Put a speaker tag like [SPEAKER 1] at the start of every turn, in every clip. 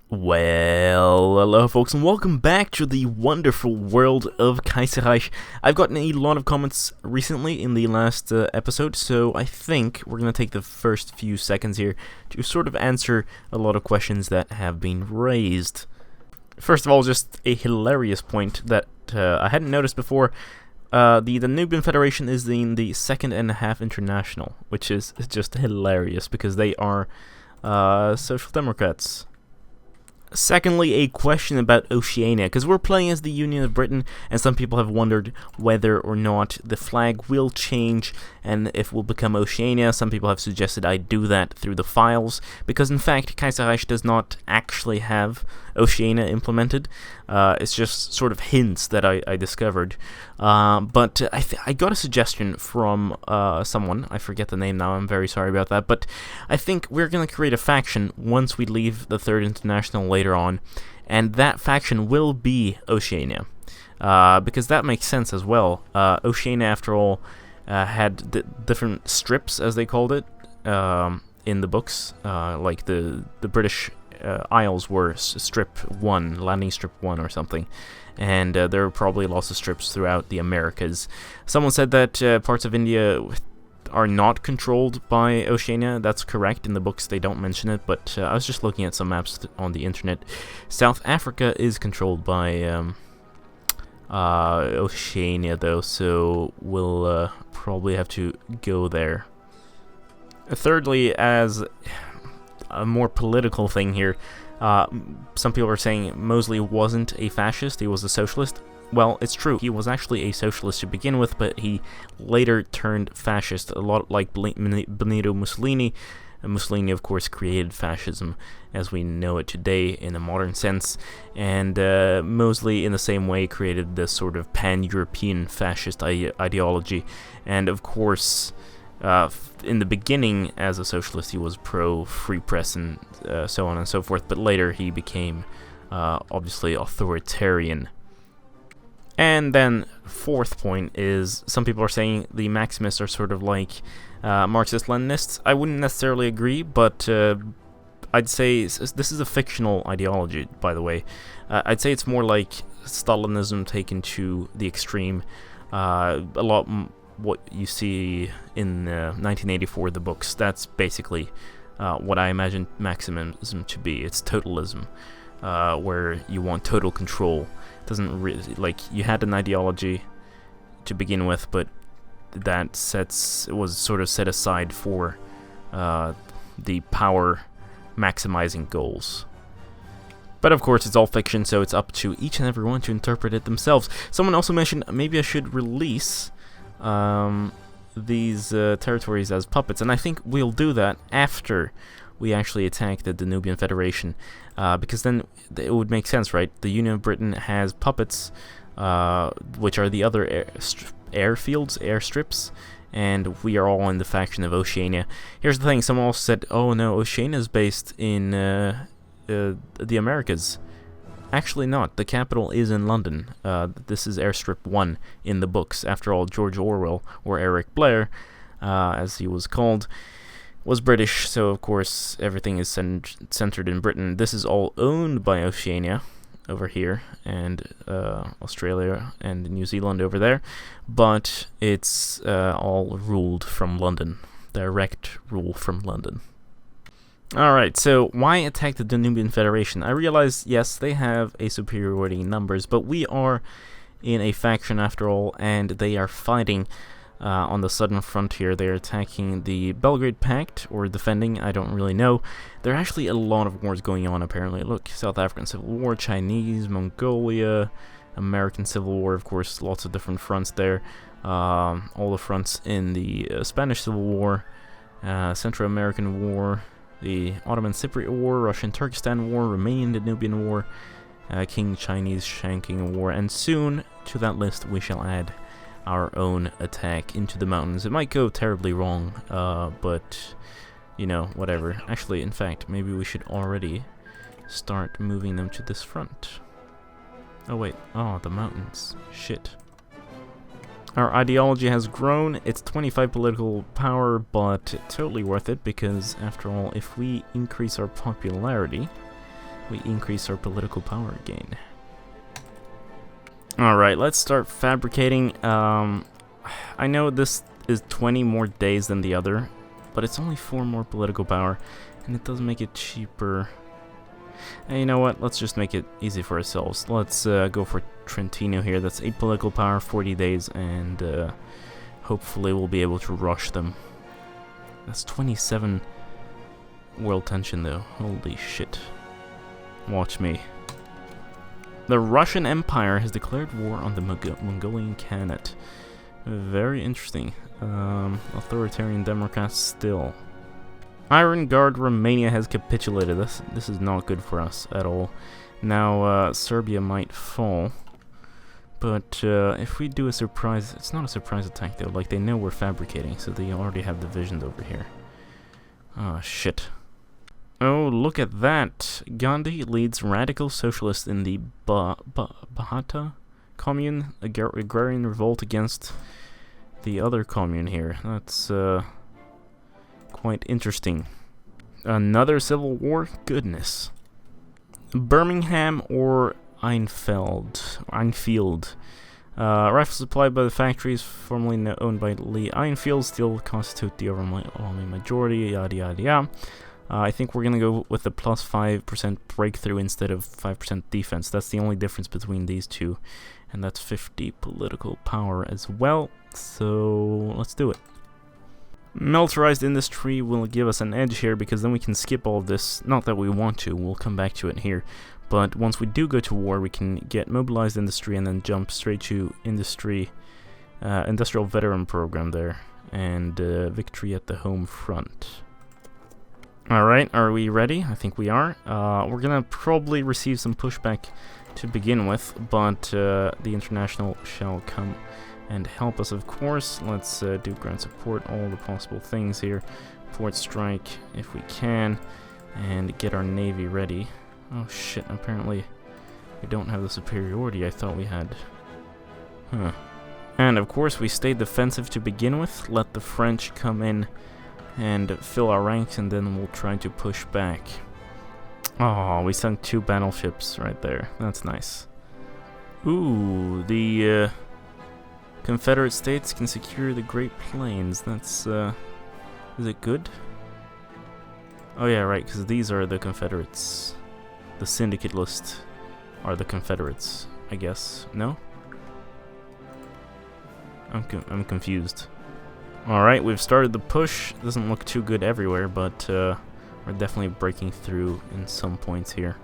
[SPEAKER 1] Well, hello folks, and welcome back to the wonderful world of Kaiserreich. I've gotten a lot of comments recently in the last episode, so I think we're going to take the first few seconds here to sort of answer a lot of questions that have been raised. First of all, just a hilarious point that I hadn't noticed before. The Danubian Federation is in the second and a half international, which is just hilarious because they are Social Democrats. Secondly, a question about Oceania, because we're playing as the Union of Britain, and some people have wondered whether or not the flag will change and if it will become Oceania. Some people have suggested I do that through the files, because in fact Kaiserreich does not actually have Oceania implemented. It's just sort of hints that I discovered. But I got a suggestion from someone. I forget the name now, I'm very sorry about that. But I think we're going to create a faction once we leave the Third International later on, and that faction will be Oceania. Because that makes sense as well. Oceania, after all, had different strips, as they called it, in the books. Like the British Isles were strip 1, landing strip 1 or something, and there were probably lots of strips throughout the Americas. Someone said that parts of India are not controlled by Oceania. That's correct. In the books they don't mention it, but I was just looking at some maps on the internet. South Africa is controlled by Oceania though, so we'll probably have to go there. Thirdly, as a more political thing here, some people are saying Mosley wasn't a fascist, he was a socialist. Well, it's true, he was actually a socialist to begin with, but he later turned fascist, a lot like Benito Mussolini. And Mussolini, of course, created fascism as we know it today in a modern sense, and Mosley, in the same way, created this sort of pan-European fascist ideology. And of course, in the beginning, as a socialist, he was pro-free press and so on and so forth, but later he became, obviously, authoritarian. And then, fourth point is, some people are saying the Maximists are sort of like Marxist-Leninists. I wouldn't necessarily agree, but I'd say this is a fictional ideology, by the way. I'd say it's more like Stalinism taken to the extreme. A lot what you see in 1984, the books, that's basically what I imagine Maximism to be. It's totalism, where you want total control. Doesn't really, like, you had an ideology to begin with, but that was sort of set aside for the power maximizing goals. But of course, it's all fiction, so it's up to each and every one to interpret it themselves. Someone also mentioned maybe I should release these territories as puppets, and I think we'll do that after we actually attack the Danubian Federation, because then it would make sense, right? The Union of Britain has puppets, which are the other airstrips, and we are all in the faction of Oceania. Here's the thing, someone also said, oh no, Oceania is based in the Americas. Actually not, the capital is in London. This is Airstrip 1 in the books. After all, George Orwell, or Eric Blair, as he was called, was British, so of course everything is centered in Britain. This is all owned by Oceania over here, and Australia and New Zealand over there, but it's all ruled from London. Direct rule from London. Alright, so why attack the Danubian Federation? I realize, yes, they have a superiority in numbers, but we are in a faction after all, and they are fighting on the southern frontier. They're attacking the Belgrade Pact, or defending, I don't really know. There are actually a lot of wars going on, apparently. Look, South African Civil War, Chinese, Mongolia, American Civil War, of course, lots of different fronts there. All the fronts in the Spanish Civil War, Central American War, the Ottoman Cypriot War, Russian Turkestan War, Romanian Danubian War, King Chinese Shanking War, and soon to that list we shall add our own attack into the mountains. It might go terribly wrong, but, you know, whatever. Actually, in fact, maybe we should already start moving them to this front. Oh wait, oh, the mountains. Shit. Our ideology has grown. It's 25 political power, but totally worth it, because after all, if we increase our popularity, we increase our political power again. Alright, let's start fabricating. I know this is 20 more days than the other, but it's only 4 more political power, and it does make it cheaper. And you know what? Let's just make it easy for ourselves. Let's go for Trentino here. That's 8 political power, 40 days, and hopefully we'll be able to rush them. That's 27 world tension, though. Holy shit. Watch me. The Russian Empire has declared war on the Mongolian Khanate. Very interesting. Authoritarian Democrats still. Iron Guard Romania has capitulated. This is not good for us at all. Now Serbia might fall, but if we do a surprise, it's not a surprise attack though. Like, they know we're fabricating, so they already have divisions over here. Oh shit. Oh, look at that. Gandhi leads radical socialists in the Bahata commune, agrarian revolt against the other commune here. That's quite interesting. Another civil war? Goodness. Birmingham or Einfield. Rifles supplied by the factories formerly owned by Lee Einfield still constitute the overwhelming majority, yada yada yada. I think we're going to go with the plus 5% breakthrough instead of 5% defense. That's the only difference between these two. And that's 50 political power as well. So let's do it. Militarized industry will give us an edge here, because then we can skip all of this. Not that we want to, we'll come back to it here. But once we do go to war, we can get mobilized industry and then jump straight to industrial veteran program there. And victory at the home front. Alright, are we ready? I think we are. We're gonna probably receive some pushback to begin with, but the international shall come and help us, of course. Let's do ground support, all the possible things here. Port strike, if we can, and get our navy ready. Oh shit, apparently we don't have the superiority I thought we had. Huh. And of course we stayed defensive to begin with, let the French come in and fill our ranks, and then we'll try to push back. Oh, we sunk 2 battleships right there. That's nice. Ooh, the Confederate States can secure the Great Plains. That's, is it good? Oh yeah, right, because these are the Confederates. The syndicalist are the Confederates, I guess. No? I'm confused. Alright, we've started the push. Doesn't look too good everywhere, but we're definitely breaking through in some points here.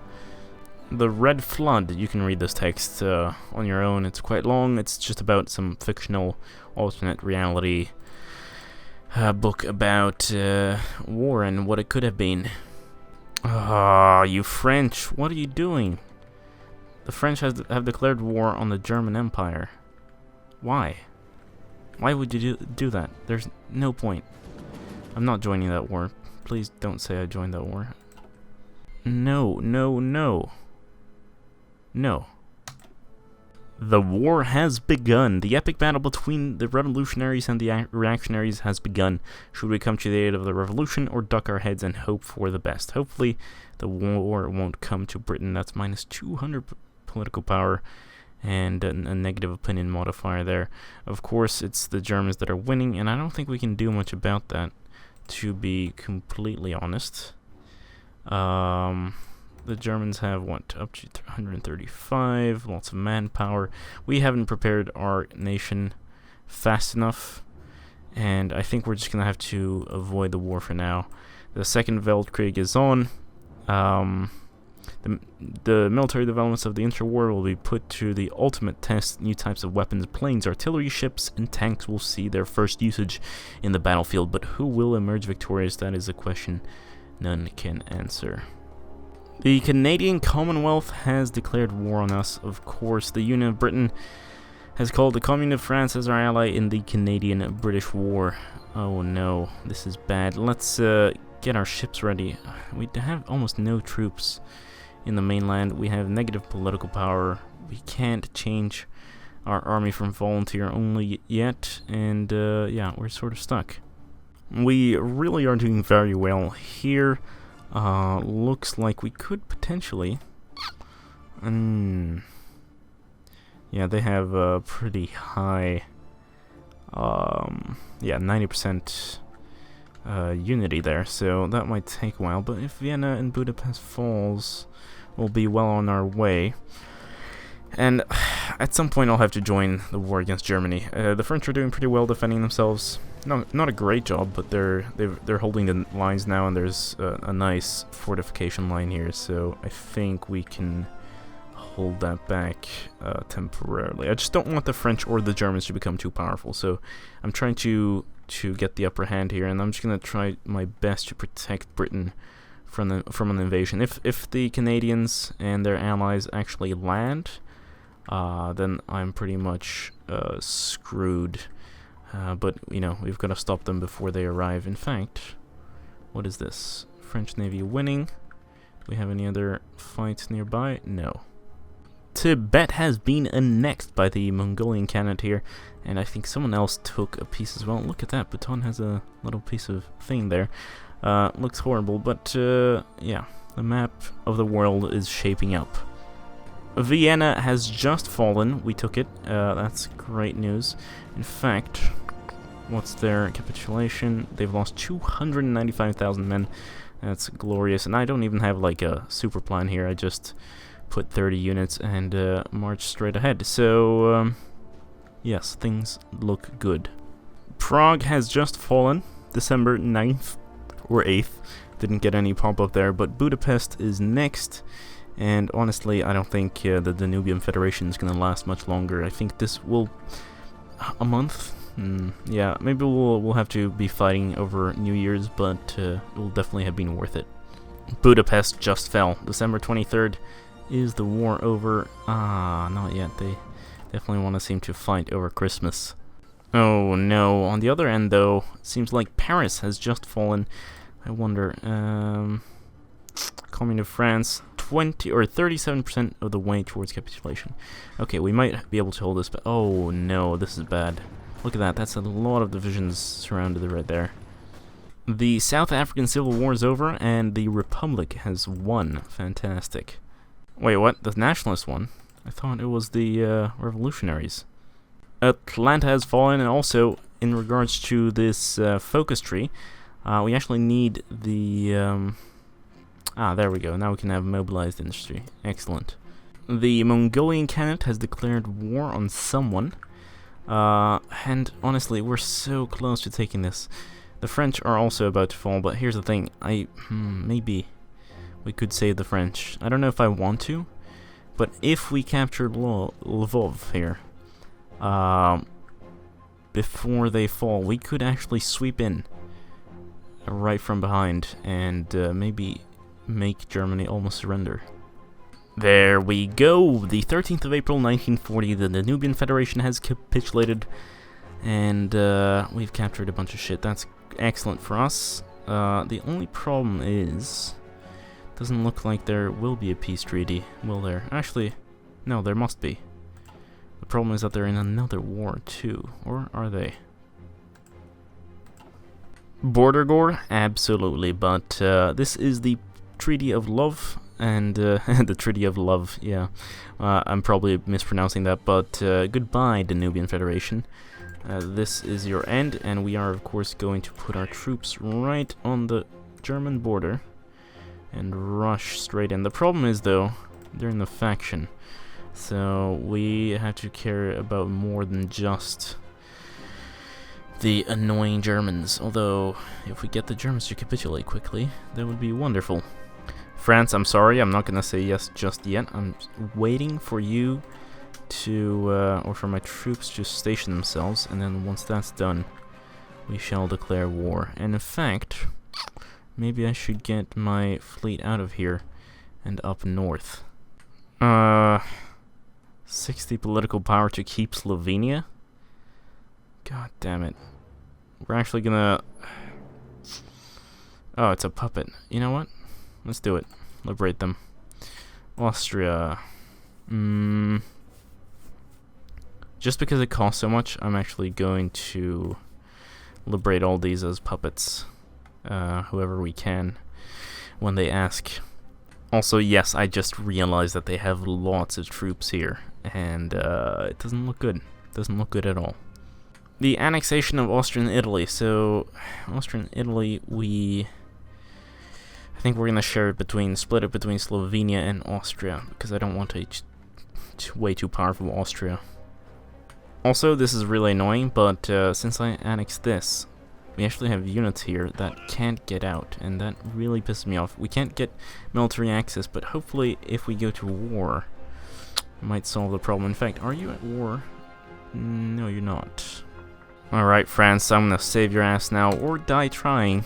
[SPEAKER 1] The Red Flood, you can read this text on your own. It's quite long. It's just about some fictional alternate reality book about war and what it could have been. Ah, you French, what are you doing? The French have declared war on the German Empire. Why? Why would you do that? There's no point. I'm not joining that war. Please don't say I joined that war. No, no, no. No. The war has begun. The epic battle between the revolutionaries and the reactionaries has begun. Should we come to the aid of the revolution or duck our heads and hope for the best? Hopefully the war won't come to Britain. That's minus 200 political power. And a negative opinion modifier there. Of course, it's the Germans that are winning, and I don't think we can do much about that, to be completely honest. The Germans have, what, up to 135, lots of manpower. We haven't prepared our nation fast enough, and I think we're just going to have to avoid the war for now. The Second Weltkrieg is on. The military developments of the interwar will be put to the ultimate test. New types of weapons, planes, artillery, ships, and tanks will see their first usage in the battlefield. But who will emerge victorious? That is a question none can answer. The Canadian Commonwealth has declared war on us. Of course, the Union of Britain has called the Commune of France as our ally in the Canadian-British War. Oh no, this is bad. Let's get our ships ready. We have almost no troops in the mainland. We have negative political power. We can't change our army from volunteer only yet, and yeah, we're sort of stuck. We really are doing very well here. Looks like we could potentially... yeah, they have a pretty high... yeah, 90% unity there, so that might take a while. But if Vienna and Budapest falls, we'll be well on our way. And at some point I'll have to join the war against Germany. The French are doing pretty well defending themselves. Not a great job, but they're holding the lines now, and there's a nice fortification line here, so I think we can hold that back temporarily. I just don't want the French or the Germans to become too powerful, so I'm trying to get the upper hand here, and I'm just gonna try my best to protect Britain from an invasion. If the Canadians and their allies actually land, then I'm pretty much screwed. But, you know, we've got to stop them before they arrive. In fact, what is this? French Navy winning. Do we have any other fights nearby? No. Tibet has been annexed by the Mongolian Khanate here, and I think someone else took a piece as well. Look at that, Bhutan has a little piece of thing there. Looks horrible, but yeah, the map of the world is shaping up. Vienna has just fallen. We took it. That's great news. In fact, what's their capitulation? They've lost 295,000 men. That's glorious. And I don't even have like a super plan here. I just put 30 units and march straight ahead. So, yes, things look good. Prague has just fallen. December 9th or 8th. Didn't get any pop-up there, but Budapest is next. And honestly, I don't think the Danubian Federation is going to last much longer. I think this will... a month? Yeah, maybe we'll have to be fighting over New Year's, but it will definitely have been worth it. Budapest just fell. December 23rd. Is the war over? Not yet. They definitely want to seem to fight over Christmas. Oh no. On the other end, though, it seems like Paris has just fallen. I wonder... Commune of France, 20 or 37% of the way towards capitulation. Okay, we might be able to hold this, but oh no, this is bad. Look at that, that's a lot of divisions surrounded right there. The South African Civil War is over, and the Republic has won. Fantastic. Wait, what? The Nationalists won? I thought it was the Revolutionaries. Atlanta has fallen, and also, in regards to this focus tree, we actually need the... there we go. Now we can have mobilized industry. Excellent. The Mongolian Khanate has declared war on someone. And honestly, we're so close to taking this. The French are also about to fall, but here's the thing. Maybe we could save the French. I don't know if I want to, but if we capture Lvov here, before they fall, we could actually sweep in right from behind and maybe make Germany almost surrender. There we go! The 13th of April 1940, the Danubian Federation has capitulated, and we've captured a bunch of shit. That's excellent for us. The only problem is, doesn't look like there will be a peace treaty, will there? Actually, no, there must be. The problem is that they're in another war too, or are they? Border gore? Absolutely, but this is the Treaty of Love, and the Treaty of Love, yeah. I'm probably mispronouncing that, but goodbye, Danubian Federation. This is your end, and we are, of course, going to put our troops right on the German border and rush straight in. The problem is, though, they're in the faction, so we have to care about more than just the annoying Germans, although if we get the Germans to capitulate quickly, that would be wonderful. France, I'm sorry, I'm not gonna say yes just yet. I'm waiting for you to, or for my troops to station themselves, and then once that's done, we shall declare war. And in fact, maybe I should get my fleet out of here and up north. 60 political power to keep Slovenia? God damn it. We're actually gonna... Oh, it's a puppet. You know what? Let's do it. Liberate them. Austria. Just because it costs so much, I'm actually going to liberate all these as puppets. Whoever we can. when they ask. Also, yes, I just realized that they have lots of troops here, and it doesn't look good. Doesn't look good at all. The annexation of Austrian Italy. So, Austrian Italy, I think we're gonna split it between Slovenia and Austria, because I don't want way too powerful Austria. Also, this is really annoying, but since I annexed this, we actually have units here that can't get out, and that really pisses me off. We can't get military access, but hopefully if we go to war, it might solve the problem. In fact, are you at war? No, you're not. Alright, France, I'm gonna save your ass now, or die trying.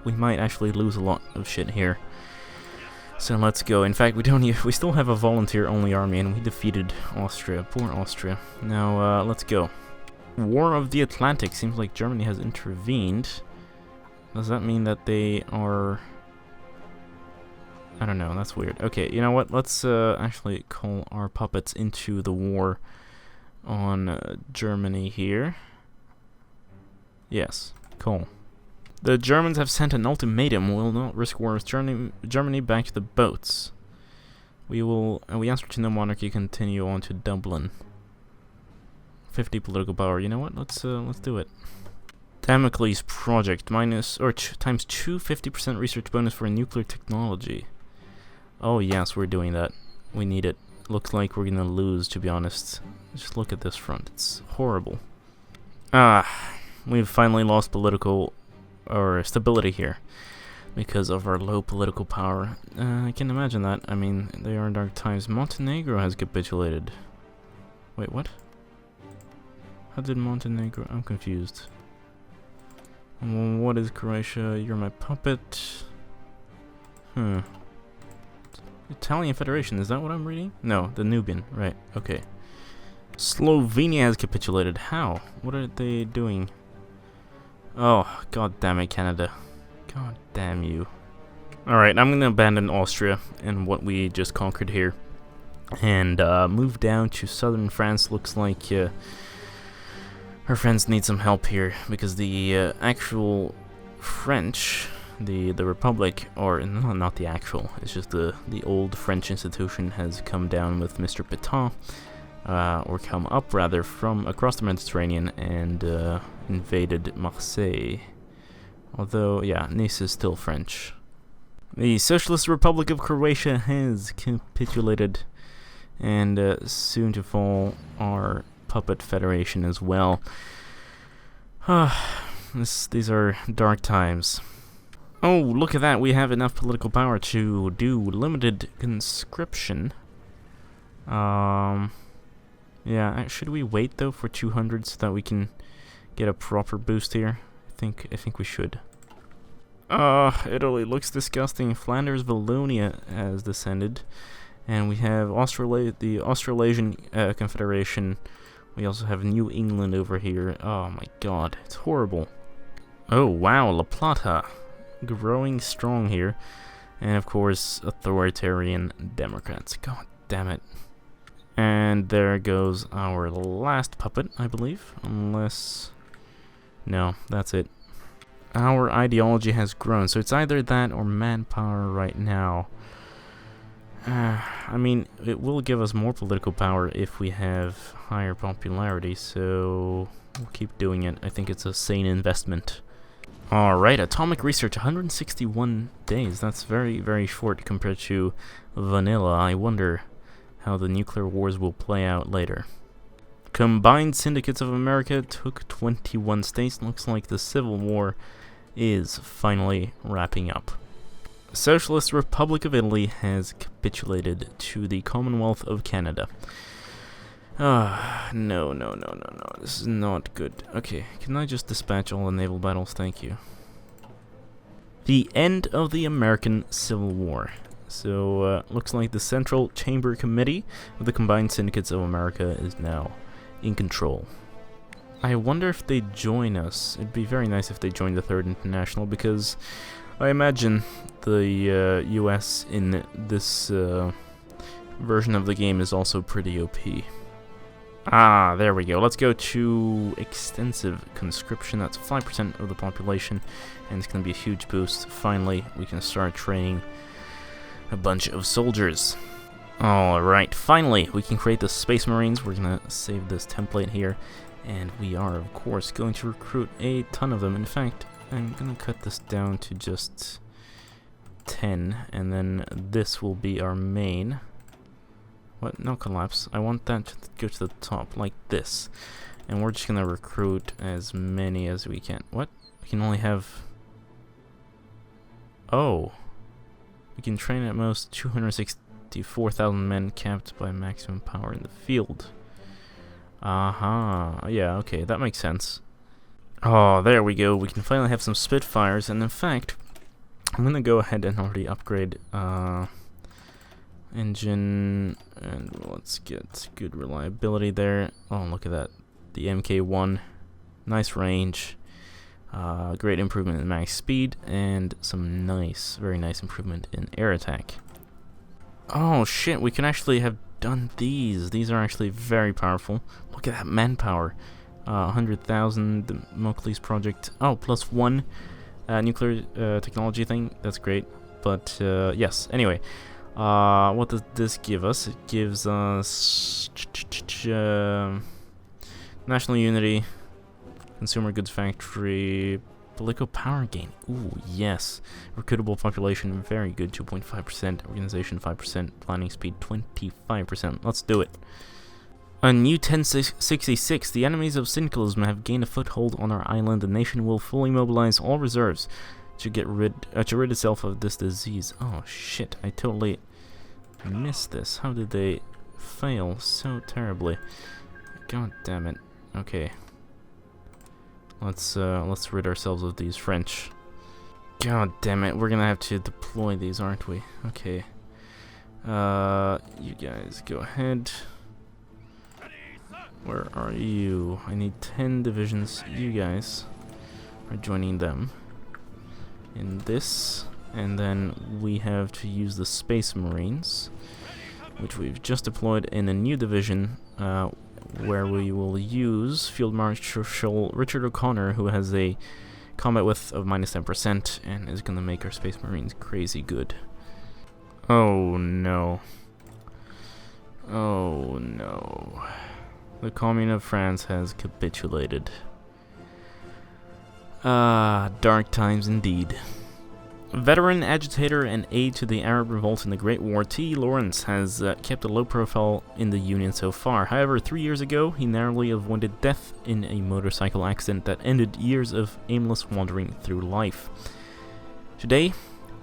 [SPEAKER 1] We might actually lose a lot of shit here. So let's go. In fact, we still have a volunteer-only army, and we defeated Austria. Poor Austria. Now, let's go. War of the Atlantic. Seems like Germany has intervened. Does that mean that they are... I don't know, that's weird. Okay, you know what? Let's actually call our puppets into the war on Germany here. Yes, cool. The Germans have sent an ultimatum. We will not risk war with Germany. Back to the boats. We answer to no monarchy. Continue on to Dublin. 50 political power. You know what? Let's do it. Damocles project times 2 50% research bonus for nuclear technology. Oh yes, we're doing that. We need it. Looks like we're gonna lose, to be honest. Just look at this front. It's horrible. We've finally lost political or stability here because of our low political power. I can imagine that. I mean, they are in dark times. Montenegro has capitulated. Wait, what? How did Montenegro? I'm confused. What is Croatia? You're my puppet. Italian Federation, is that what I'm reading? No, the Nubian, right, okay. Slovenia has capitulated. How? What are they doing? Oh, god damn it, Canada. God damn you. Alright, I'm gonna abandon Austria and what we just conquered here. And move down to southern France. Looks like our friends need some help here, because the actual French, the Republic, or no, not the actual, it's just the old French institution has come down with Mr. Pétain, or come up rather, from across the Mediterranean and invaded Marseille. Although, yeah, Nice is still French. The Socialist Republic of Croatia has capitulated, and soon to fall our puppet federation as well. These are dark times. Oh, look at that, we have enough political power to do limited conscription. Yeah, should we wait though for 200 so that we can get a proper boost here? I think we should. Italy looks disgusting. Flanders, Wallonia has descended. And we have the Australasian Confederation. We also have New England over here. Oh my god, it's horrible. Oh wow, La Plata. Growing strong here. And of course, authoritarian Democrats. God damn it. And there goes our last puppet, I believe. Unless... no, that's it. Our ideology has grown, so it's either that or manpower right now. I mean, it will give us more political power if we have higher popularity, so we'll keep doing it. I think it's a sane investment. Alright, atomic research, 161 days. That's very, very short compared to vanilla. I wonder how the nuclear wars will play out later. Combined Syndicates of America took 21 states. Looks like the Civil War is finally wrapping up. Socialist Republic of Italy has capitulated to the Commonwealth of Canada. No. This is not good. Okay, can I just dispatch all the naval battles? Thank you. The end of the American Civil War. So, looks like the Central Chamber Committee of the Combined Syndicates of America is now in control. I wonder if they join us. It'd be very nice if they joined the Third International, because I imagine the US in this version of the game is also pretty OP. Ah, there we go. Let's go to extensive conscription. That's 5% of the population, and it's going to be a huge boost. Finally, we can start training a bunch of soldiers. Alright, finally, we can create the Space Marines. We're going to save this template here, and we are, of course, going to recruit a ton of them. In fact, I'm going to cut this down to just 10, and then this will be our main. What? No collapse. I want that to go to the top, like this. And we're just going to recruit as many as we can. What? We can only have... Oh. We can train at most 264,000 men capped by maximum power in the field. Aha. Yeah, okay, that makes sense. Oh, there we go. We can finally have some Spitfires, and in fact, I'm going to go ahead and already upgrade... engine, and let's get good reliability there. Oh, look at that. The MK1, nice range, great improvement in max speed, and some nice, very nice improvement in air attack. Oh shit, we can actually have done these. These are actually very powerful. Look at that manpower. 100,000, the Mocley's project. Oh, +1 nuclear technology thing. That's great. But yes, anyway. What does this give us? It gives us national unity, consumer goods factory, political power gain. Ooh, yes. Recruitable population, very good, 2.5%. Organization, 5%. Planning speed, 25%. Let's do it. On New 1066, the enemies of syndicalism have gained a foothold on our island. The nation will fully mobilize all reserves to rid itself of this disease. Oh shit, I totally missed this. How did they fail so terribly? God damn it. Okay. Let's rid ourselves of these French. God damn it, we're gonna have to deploy these, aren't we? Okay. You guys go ahead. Where are you? I need 10 divisions. You guys are joining them in this, and then we have to use the Space Marines, which we've just deployed in a new division, where we will use Field Marshal Richard O'Connor, who has a combat width of -10% and is gonna make our Space Marines crazy good. Oh no. Oh no. The Commune of France has capitulated. Ah, dark times indeed. Veteran agitator and aide to the Arab revolt in the Great War, T. Lawrence has kept a low profile in the Union so far. However, 3 years ago, he narrowly avoided death in a motorcycle accident that ended years of aimless wandering through life. Today,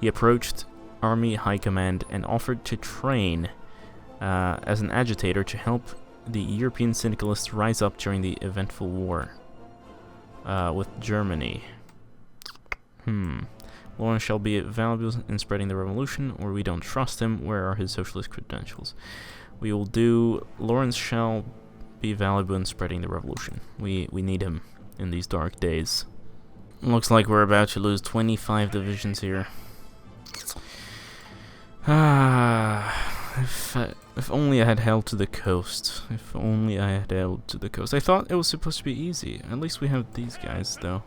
[SPEAKER 1] he approached Army High Command and offered to train as an agitator to help the European syndicalists rise up during the eventful war with Germany. Lawrence shall be valuable in spreading the revolution, or we don't trust him. Where are his socialist credentials? We will do... Lawrence shall be valuable in spreading the revolution. We need him in these dark days. Looks like we're about to lose 25 divisions here. If only I had held to the coast. If only I had held to the coast. I thought it was supposed to be easy. At least we have these guys, though.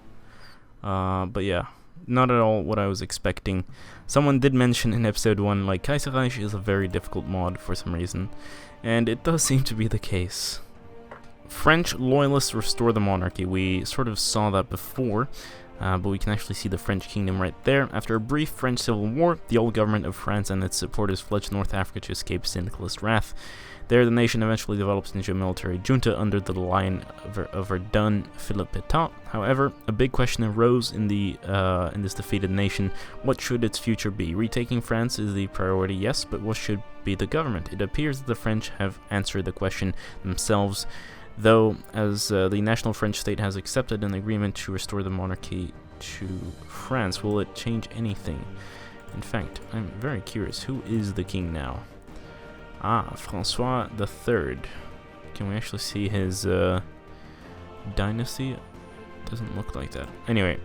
[SPEAKER 1] But yeah. Not at all what I was expecting. Someone did mention in episode 1, like, Kaiserreich is a very difficult mod for some reason, and it does seem to be the case. French loyalists restore the monarchy. We sort of saw that before, but we can actually see the French kingdom right there. After a brief French civil war, the old government of France and its supporters fled to North Africa to escape syndicalist wrath. There, the nation eventually develops into a military junta under the line of Verdun Philippe Pétain. However, a big question arose in this defeated nation. What should its future be? Retaking France is the priority, yes, but what should be the government? It appears that the French have answered the question themselves, though, as the national French state has accepted an agreement to restore the monarchy to France. Will it change anything? In fact, I'm very curious. Who is the king now? Ah, Francois III. Can we actually see his dynasty? Doesn't look like that. Anyway,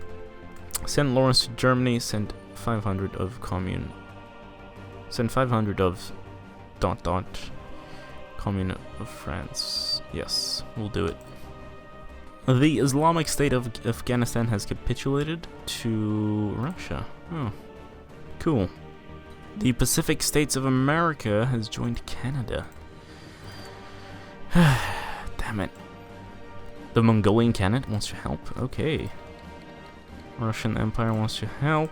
[SPEAKER 1] send Lawrence to Germany. Send 500 of commune. Send 500 of ... Commune of France. Yes, we'll do it. The Islamic State of Afghanistan has capitulated to Russia. Oh, cool. The Pacific States of America has joined Canada. Damn it. The Mongolian Khanate wants to help? Okay. Russian Empire wants to help.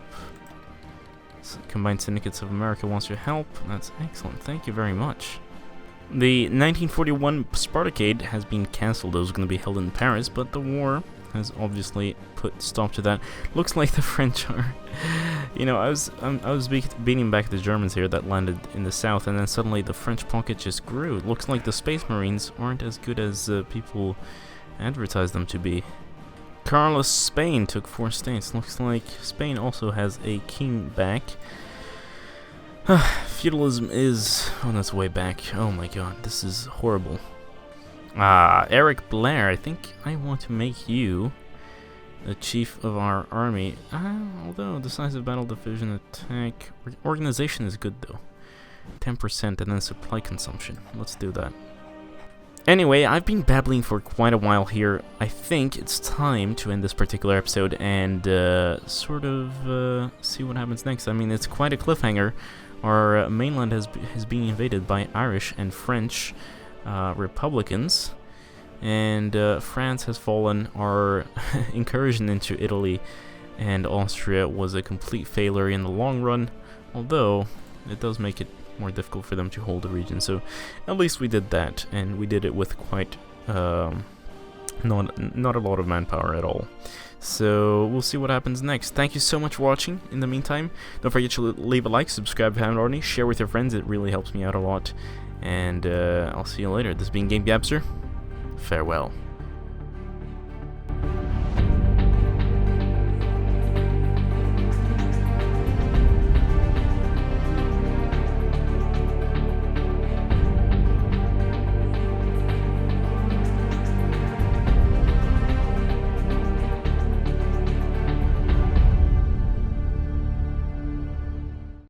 [SPEAKER 1] Combined Syndicates of America wants to help. That's excellent. Thank you very much. The 1941 Spartacade has been cancelled. It was going to be held in Paris, but the war has obviously put stop to that. Looks like the French are... You know, I was beating back the Germans here that landed in the south, and then suddenly the French pocket just grew. It looks like the Space Marines aren't as good as people advertise them to be. Carlos Spain took 4 states. Looks like Spain also has a king back. Feudalism is on its way back. Oh my god, this is horrible. Eric Blair, I think I want to make you the chief of our army. Although decisive battle, division, attack, organization is good though. 10% and then supply consumption. Let's do that. Anyway, I've been babbling for quite a while here. I think it's time to end this particular episode and sort of see what happens next. I mean, it's quite a cliffhanger. Our mainland has been invaded by Irish and French Republicans, and France has fallen. Our incursion into Italy and Austria was a complete failure in the long run, although it does make it more difficult for them to hold the region. So at least we did that, and we did it with quite not a lot of manpower at all. So we'll see what happens next. Thank you so much for watching. In the meantime, don't forget to leave a like, subscribe if you haven't already, share with your friends. It really helps me out a lot. And I'll see you later. This has been Game Gabster. Farewell.